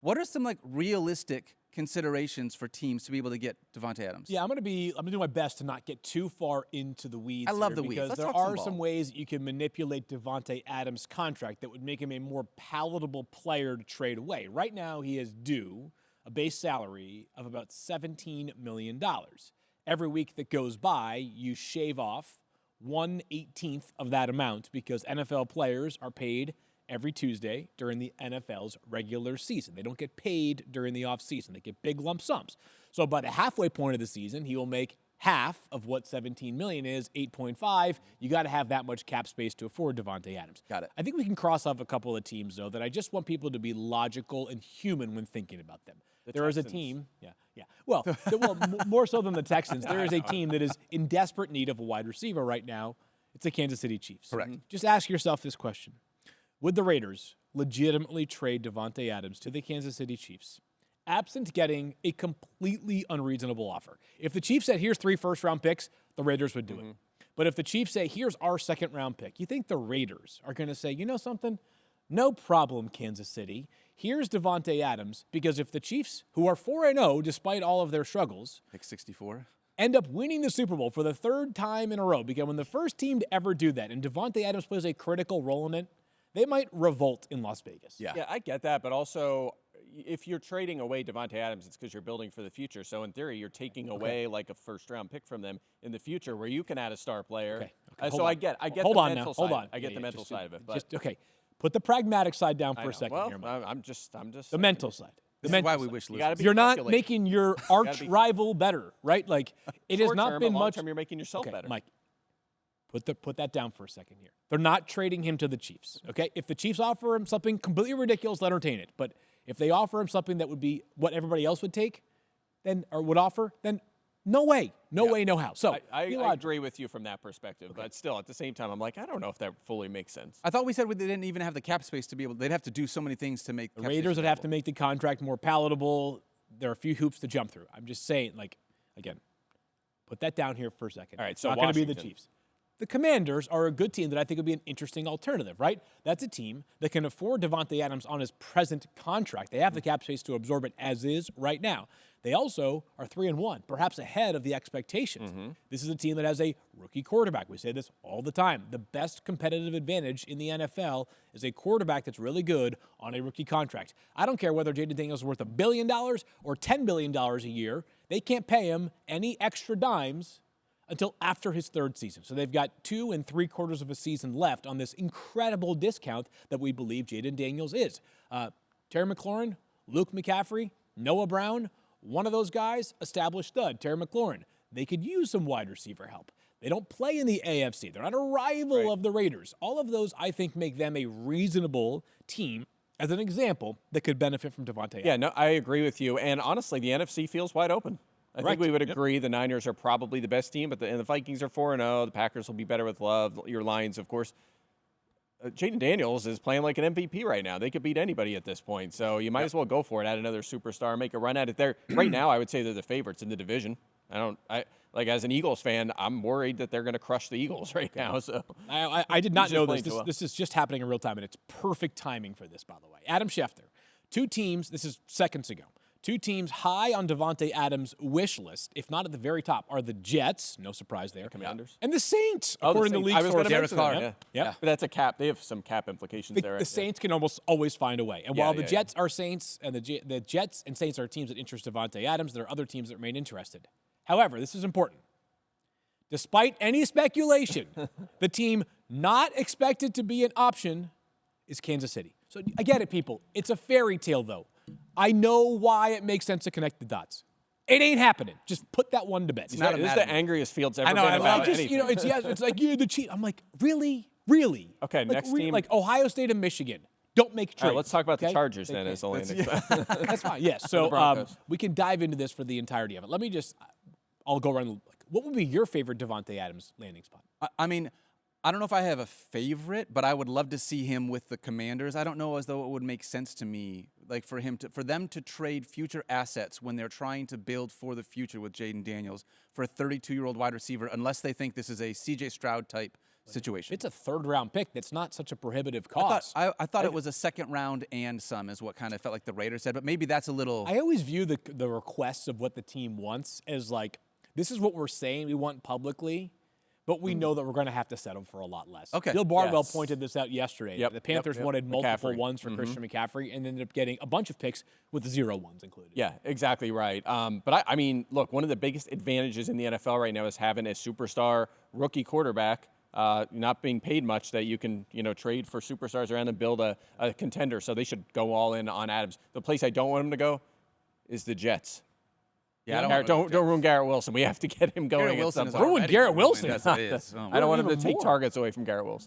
What are some like realistic considerations for teams to be able to get Davante Adams? Yeah, I'm gonna do my best to not get too far into the weeds. I love here the weeds. because Let's there talk some are ball. some ways that you can manipulate Davante Adams' contract that would make him a more palatable player to trade away. Right now, he is due a base salary of about $17 million. Every week that goes by, you shave off 1/18 of that amount because NFL players are paid every Tuesday during the NFL's regular season. They don't get paid during the offseason. They get big lump sums. So by the halfway point of the season, he will make half of what $17 million is, 8.5. You got to have that much cap space to afford Davante Adams. Got it. I think we can cross off a couple of teams, though, that I just want people to be logical and human when thinking about them. There is a team, well, more so than the Texans. There is a team that is in desperate need of a wide receiver right now. It's the Kansas City Chiefs. Correct. Just ask yourself this question. Would the Raiders legitimately trade Davante Adams to the Kansas City Chiefs, absent getting a completely unreasonable offer? If the Chiefs said, here's 3 first-round picks, the Raiders would do it. But if the Chiefs say, here's our second-round pick, you think the Raiders are going to say, you know something? No problem, Kansas City. Here's Davante Adams, because if the Chiefs, who are 4-0 despite all of their struggles, Pick 64. end up winning the Super Bowl for the 3rd time in a row, because when the first team to ever do that, and Davante Adams plays a critical role in it, they might revolt in Las Vegas. Yeah. Yeah, I get that, but also if you're trading away Davante Adams, it's because you're building for the future. So in theory, you're taking away like a first-round pick from them in the future, where you can add a star player. Okay. So I get Hold the on mental now. side. Hold on. I get the mental side of it. But Okay. Put the pragmatic side down for a second well, here, Mike. I'm just The mental side. This is why we wish You gotta listeners. be You're not calculated. making your arch rival better, right? Like, it has not Short-term, been but much. long-term, you're making yourself better. Mike, put that down for a second here. They're not trading him to the Chiefs, okay? If the Chiefs offer him something completely ridiculous, let entertain it. But if they offer him something that would be what everybody else would take, then or would offer, then no way, no way, no how. So I agree with you from that perspective, but still, at the same time, I'm like, I don't know if that fully makes sense. I thought we said they didn't even have the cap space to be able. They'd have to do so many things to make the Raiders would have to make the contract more palatable. There are a few hoops to jump through. I'm just saying, like, again, put that down here for a second. All right, It's so not going to be the Washington. Chiefs. The Commanders are a good team that I think would be an interesting alternative, right? That's a team that can afford Davante Adams on his present contract. They have the cap space to absorb it as is right now. They also are 3-1, perhaps ahead of the expectations. This is a team that has a rookie quarterback. We say this all the time. The best competitive advantage in the NFL is a quarterback that's really good on a rookie contract. I don't care whether Jaden Daniels is worth $1 billion or $10 billion a year. They can't pay him any extra dimes until after his 3rd season. So they've got 2 3/4 of a season left on this incredible discount that we believe Jaden Daniels is. Terry McLaurin, Luke McCaffrey, Noah Brown, one of those guys, established stud. Terry McLaurin, they could use some wide receiver help. They don't play in the AFC. They're not a rival of the Raiders. All of those, I think, make them a reasonable team, as an example, that could benefit from Davante Adams. Yeah, no, I agree with you. And honestly, the NFC feels wide open. I think we would agree the Niners are probably the best team, but the Vikings are 4-0. The Packers will be better with Love. Your Lions, of course. Jaden Daniels is playing like an MVP right now. They could beat anybody at this point. So you might as well go for it, add another superstar, make a run at it. There right now, I would say they're the favorites in the division. Like as an Eagles fan, I'm worried that they're going to crush the Eagles right now. So I did not know this. playing too well. This is just happening in real time, and it's perfect timing for this, by the way. Adam Schefter, 2 teams, this is seconds ago, 2 teams high on Davante Adams' wish list, if not at the very top, are the Jets, no surprise there, Commanders. and the Saints, Oh, according to Saints. league I was going sources. to mention Carr. that. Yeah. But that's a cap. They have some cap implications there. The Saints can almost always find a way. And Yeah, while the yeah, Jets are Saints, and the Jets and Saints are teams that interest Davante Adams, there are other teams that remain interested. However, this is important. Despite any speculation, the team not expected to be an option is Kansas City. So I get it, people. It's a fairy tale, though. I know why it makes sense to connect the dots. It ain't happening. Just put that one to bed. This is the angriest Fields ever I know, been I about love anything. It's like, you're the cheat. I'm like, really? Really? Okay, next team. Like Ohio State and Michigan. Don't make trades. All right, let's talk about the okay? Chargers then as the landing spot. That's fine. Yes. So Broncos. we can dive into this for the entirety of it. Let me just, I'll go around. What would be your favorite Davante Adams landing spot? I mean, I don't know if I have a favorite, but I would love to see him with the Commanders. I don't know as though it would make sense to me, like for them to trade future assets when they're trying to build for the future with Jaden Daniels for a 32-year-old wide receiver, unless they think this is a C.J. Stroud type situation. It's a third-round pick. That's not such a prohibitive cost. I thought it was a second round and some is what kind of felt like the Raiders said, but maybe that's a little. I always view the requests of what the team wants as like, this is what we're saying we want publicly, but we know that we're going to have to settle for a lot less. Okay. Bill Barnwell Yes. pointed this out yesterday. Yep, The Panthers yep. wanted multiple McCaffrey. ones for Christian McCaffrey and ended up getting a bunch of picks with 0 ones included. Yeah, exactly right. But I mean, look, one of the biggest advantages in the NFL right now is having a superstar rookie quarterback not being paid much that you can, trade for superstars around and build a contender. So they should go all in on Adams. The place I don't want him to go is the Jets. Yeah, don't ruin Garrett Wilson. We have to get him going. Garrett Wilson is Ruin already Garrett ruined Wilson. as it is. Oh, I don't want him to even take more. targets away from Garrett Wilson.